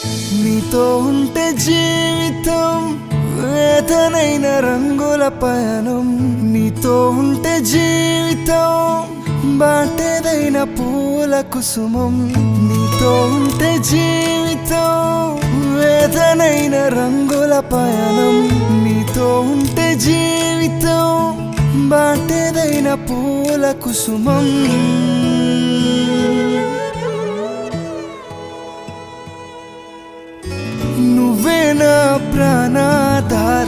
నీతో ఉంటే జీవితం వేదనైన రంగుల పయనం, నీతో ఉంటే జీవితం బాటేదైన పూల కుసుమం, నీతో ఉంటే జీవితం వేదనైన రంగుల పయనం, నీతో ఉంటే జీవితం బాటేదైన పూల కుసుమం. నువ్వే నా ప్రాణాధారం,